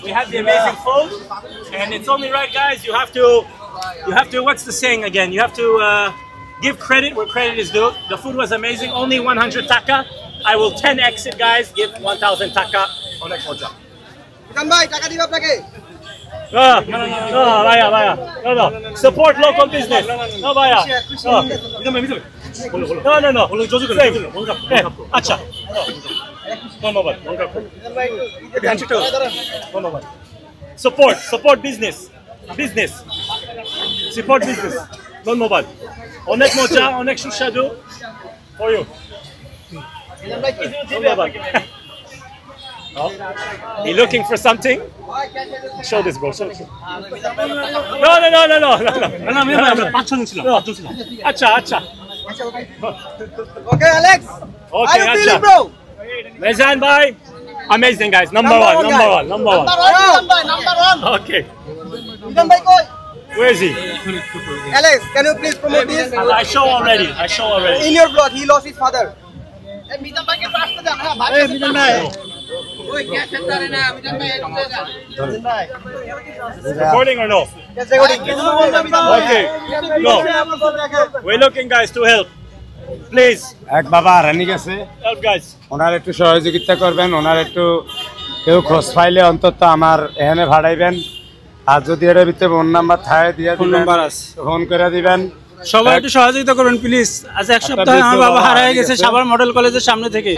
We have the amazing food, and it's only right, guys. You have to. What's the saying again? You have to give credit where credit is due. The food was amazing. Only 100 taka. I will 10x it, guys. Give 1,000 taka. Onek moja. Mijan bhai, taka dibe apnake. No, bhaiya. No. Support local business. No, bhaiya. No. Acha. Support business. Support business. Dhonnobad. Onek moja, onek sushadu for you. Dhonnobad. You looking for something? Show this, bro. Show. No. Acha. Okay, Alex. Okay, How you feeling, bro? Mizan bhai, amazing, guys. Number one. Number one. Okay. Mijan bhai koi? Where is he? Alex, can you please promote this? I show already. In your vlog, he lost his father. Recording or no? Yes, recording. Okay. No. We're looking, guys, to help. Please এক বাবা হারানি গেছে, help, guys. ওনার একটু সহযোগিতা করবেন, ওনার একটু কেউ খোঁজ পাইলে অন্তত আমার এখানে ভাড়াইবেন। আর যদি এর ভিতরে ফোন নাম্বার থাকে দিয়ে ফোন নাম্বার আছে, ফোন করে দিবেন। সবাই একটু সহযোগিতা করবেন প্লিজ। আজ এক সপ্তাহ আমার বাবা হারিয়ে গেছে সাভার মডেল কলেজের সামনে থেকে।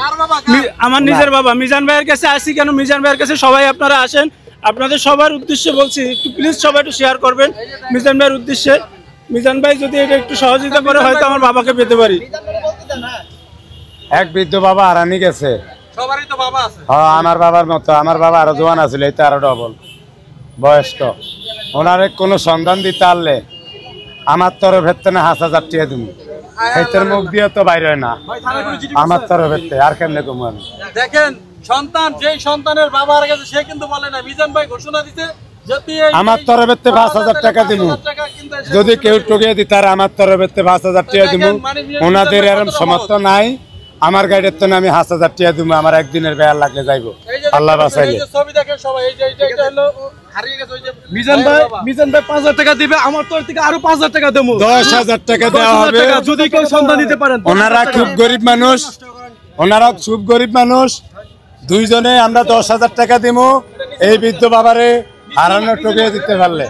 আমার নিজের বাবা মিজান ভাইয়ের কাছে আসি কেন, মিজান ভাইয়ের কাছে সবাই আপনারা আসেন। আপনাদের সবার উদ্দেশ্যে বলছি, একটু প্লিজ সবাই একটু শেয়ার করবেন মিজান ভাইয়ের উদ্দেশ্যে। মিজান ভাই যদি এটা একটু সহযোগিতা করে হয়তো আমার বাবাকে পেতে পারি। এক বৃদ্ধ বাবা হারানি গেছে, সবারই তো বাবা আছে। হ্যাঁ, আমার বাবার মতো। আমার বাবা আরো জোয়ান আছিল, এই তো আরো ডবল বয়স্ক। ওনারে কোনো সন্ধান দিতে পারলে আমার তরফের থেকে 5,000 টাকা দিব। সেইটার মুখ দিয়ে তো বাইরে হয় না আমার তরফের থেকে। আর কেমনে কমু আমি? দেখেন, সন্তান যেই সন্তানের বাবা হারা গেছে সে কিন্তু বলে না। মিজান ভাই ঘোষণা দিতে আমার তরফের থেকে 5,000 টাকা দিব। যদি কেউ টুকিয়ে দিতে আর আমার তরফের থেকে 5,000 টাকা দিব। ওনাদের এরকম সমর্থ নাই। আমার গাড়ির তো আমি 5,000 টাকা দিব। আমার একদিনের বেয়ার লাগলে যাইব, আল্লাহ বাঁচাইলে। ছবি দেখেন সবাই, এই যে এটা হলো হারিয়ে গেছে। ওই যে মিজান ভাই 5,000 টাকা দিবে, আমার তরফ থেকে আরো 5,000 টাকা দেবো। 10,000 টাকা দেওয়া হবে যদি কেউ সন্ধান দিতে পারেন। ওনারা খুব গরিব মানুষ। দুইজনে আমরা 10,000 টাকা দিব এই বৃদ্ধ বাবারে হারানো টুকিয়ে দিতে পারলে।